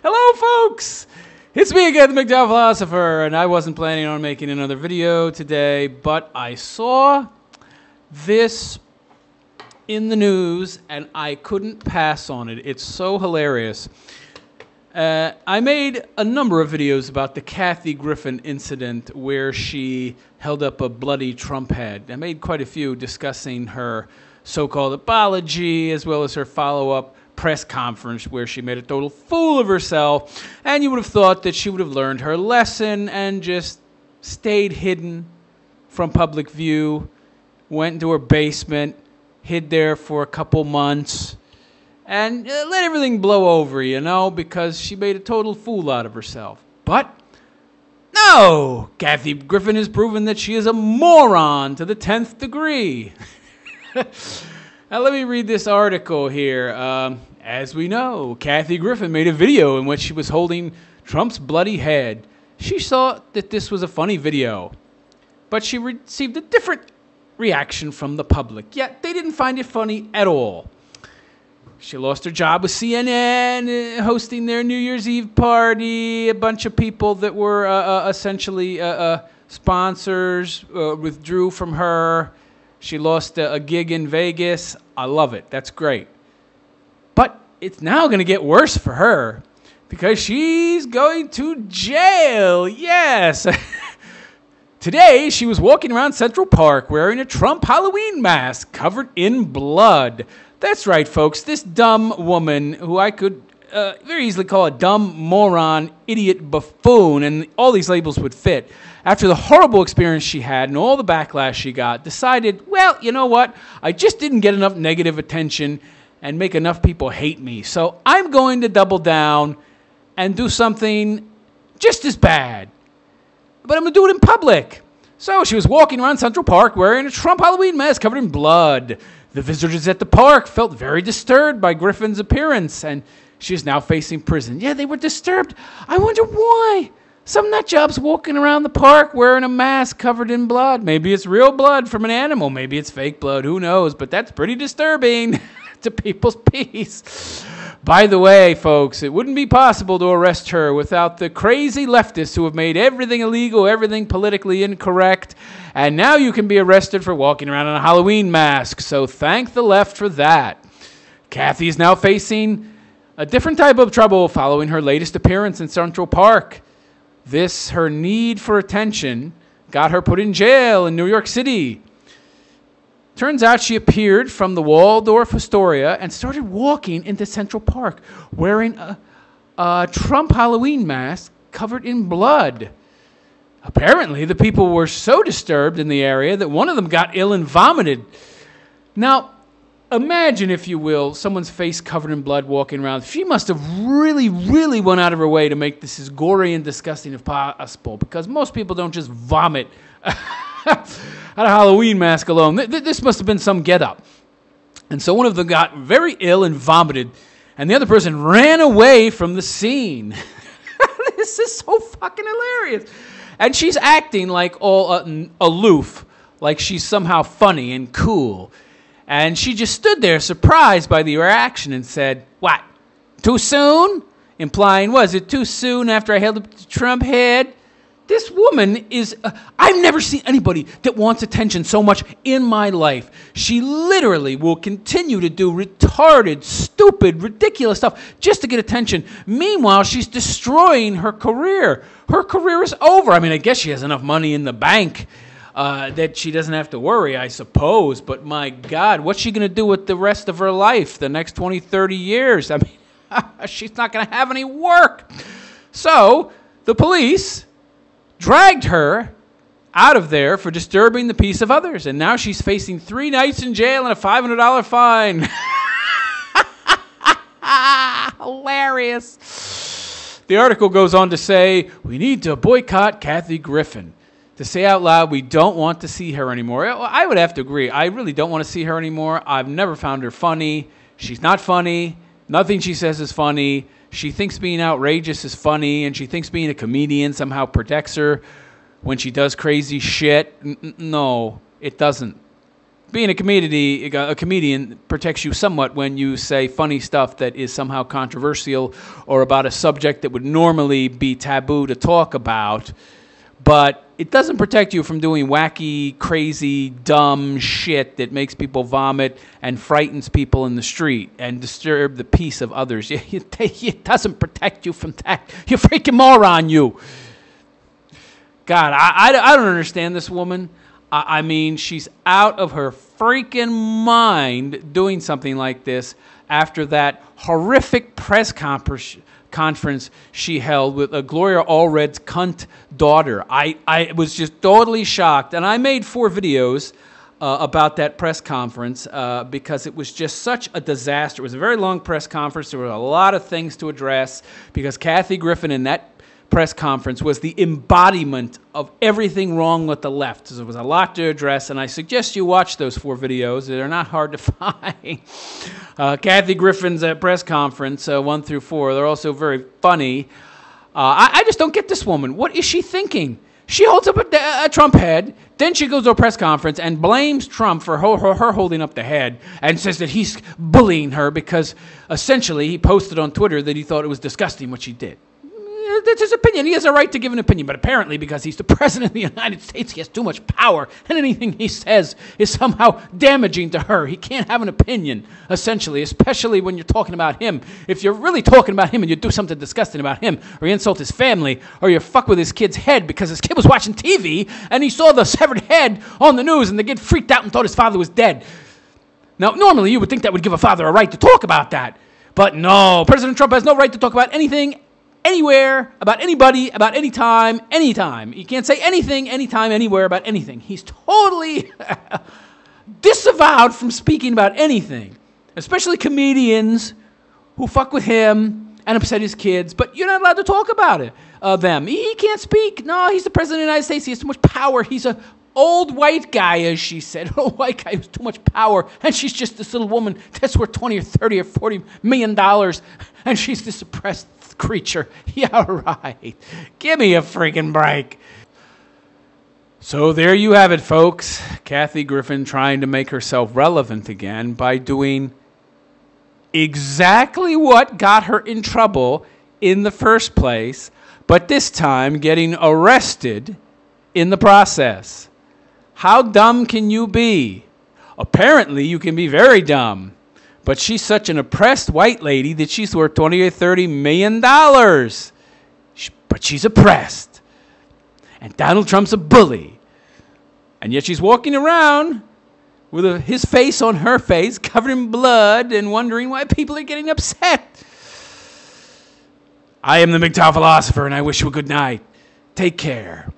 Hello, folks! It's me again, the McDowell Philosopher, and I wasn't planning on making another video today, but I saw this in the news, and I couldn't pass on it. It's so hilarious. I made a number of videos about the Kathy Griffin incident where she held up a bloody Trump head. I made quite a few discussing her so-called apology as well as her follow-up press conference where she made a total fool of herself, and you would have thought that she would have learned her lesson and just stayed hidden from public view, went into her basement, hid there for a couple months, and let everything blow over, you know, because she made a total fool out of herself. But no! Kathy Griffin has proven that she is a moron to the 10th degree. Now let me read this article here. As we know, Kathy Griffin made a video in which she was holding Trump's bloody head. She thought that this was a funny video, but she received a different reaction from the public. Yet they didn't find it funny at all. She lost her job with CNN, hosting their New Year's Eve party. A bunch of people that were essentially sponsors withdrew from her. She lost a gig in Vegas. I love it. That's great. But it's now going to get worse for her because she's going to jail. Yes. Today, she was walking around Central Park wearing a Trump Halloween mask covered in blood. That's right, folks. This dumb woman, who I could very easily call a dumb moron, idiot, buffoon, and all these labels would fit, after the horrible experience she had and all the backlash she got, decided, well, you know what? I just didn't get enough negative attention and make enough people hate me. So I'm going to double down and do something just as bad. But I'm going to do it in public. So she was walking around Central Park wearing a Trump Halloween mask covered in blood. The visitors at the park felt very disturbed by Griffin's appearance, and she is now facing prison. Yeah, they were disturbed. I wonder why. Some nutjob's walking around the park wearing a mask covered in blood. Maybe it's real blood from an animal. Maybe it's fake blood. Who knows? But that's pretty disturbing to people's peace. By the way, folks, it wouldn't be possible to arrest her without the crazy leftists who have made everything illegal, everything politically incorrect, and now you can be arrested for walking around in a Halloween mask. So thank the left for that. Kathy is now facing a different type of trouble following her latest appearance in Central Park. This, her need for attention, got her put in jail in New York City. Turns out she appeared from the Waldorf Astoria and started walking into Central Park wearing a Trump Halloween mask covered in blood. Apparently, the people were so disturbed in the area that one of them got ill and vomited. Now, imagine, if you will, someone's face covered in blood walking around. She must have really, really went out of her way to make this as gory and disgusting as possible, because most people don't just vomit out of Halloween mask alone. This must have been some get-up. And so one of them got very ill and vomited, and the other person ran away from the scene. This is so fucking hilarious. And she's acting like all aloof, like she's somehow funny and cool. And she just stood there surprised by the reaction and said, "What, too soon?" Implying, was it too soon after I held up the Trump head? This woman is, I've never seen anybody that wants attention so much in my life. She literally will continue to do retarded, stupid, ridiculous stuff just to get attention. Meanwhile, she's destroying her career. Her career is over. I mean, I guess she has enough money in the bank that she doesn't have to worry, I suppose. But my God, what's she going to do with the rest of her life, the next 20, 30 years? I mean, she's not going to have any work. So the police dragged her out of there for disturbing the peace of others. And now she's facing 3 nights in jail and a $500 fine. Hilarious. The article goes on to say, we need to boycott Kathy Griffin. To say out loud, we don't want to see her anymore. I would have to agree. I really don't want to see her anymore. I've never found her funny. She's not funny. Nothing she says is funny. She thinks being outrageous is funny, and she thinks being a comedian somehow protects her when she does crazy shit. No, it doesn't. being a comedian protects you somewhat when you say funny stuff that is somehow controversial or about a subject that would normally be taboo to talk about. But it doesn't protect you from doing wacky, crazy, dumb shit that makes people vomit and frightens people in the street and disturb the peace of others. It doesn't protect you from that. You freaking moron, you. God, I don't understand this woman. I mean, she's out of her freaking mind doing something like this after that horrific press conference she held with Gloria Allred's cunt daughter. I was just totally shocked. And I made 4 videos about that press conference because it was just such a disaster. It was a very long press conference. There were a lot of things to address because Kathy Griffin in that press conference was the embodiment of everything wrong with the left. So there was a lot to address, and I suggest you watch those 4 videos. They're not hard to find. Kathy Griffin's press conference, 1 through 4, they're also very funny. I just don't get this woman. What is she thinking? She holds up a Trump head, then she goes to a press conference and blames Trump for her holding up the head and says that he's bullying her because essentially he posted on Twitter that he thought it was disgusting what she did. That's his opinion. He has a right to give an opinion, but apparently because he's the president of the United States, he has too much power, and anything he says is somehow damaging to her. He can't have an opinion, essentially, especially when you're talking about him. If you're really talking about him and you do something disgusting about him, or you insult his family, or you fuck with his kid's head because his kid was watching TV and he saw the severed head on the news and the kid freaked out and thought his father was dead. Now, normally you would think that would give a father a right to talk about that, but no, President Trump has no right to talk about anything anywhere, about anybody, about any time, anytime. You can't say anything, anytime, anywhere, about anything. He's totally disavowed from speaking about anything, especially comedians who fuck with him and upset his kids, but you're not allowed to talk about it, them. He can't speak. No, he's the president of the United States. He has too much power. He's a old white guy, as she said. An old white guy with too much power, and she's just this little woman that's worth 20 or 30 or 40 million dollars, and she's this oppressed creature. Yeah, right. Give me a freaking break. So there you have it, folks. Kathy Griffin trying to make herself relevant again by doing exactly what got her in trouble in the first place, but this time getting arrested in the process. How dumb can you be? Apparently, you can be very dumb. But she's such an oppressed white lady that she's worth $20 or $30 million. But she's oppressed. And Donald Trump's a bully. And yet she's walking around with his face on her face, covered in blood, and wondering why people are getting upset. I am the MGTOW philosopher, and I wish you a good night. Take care.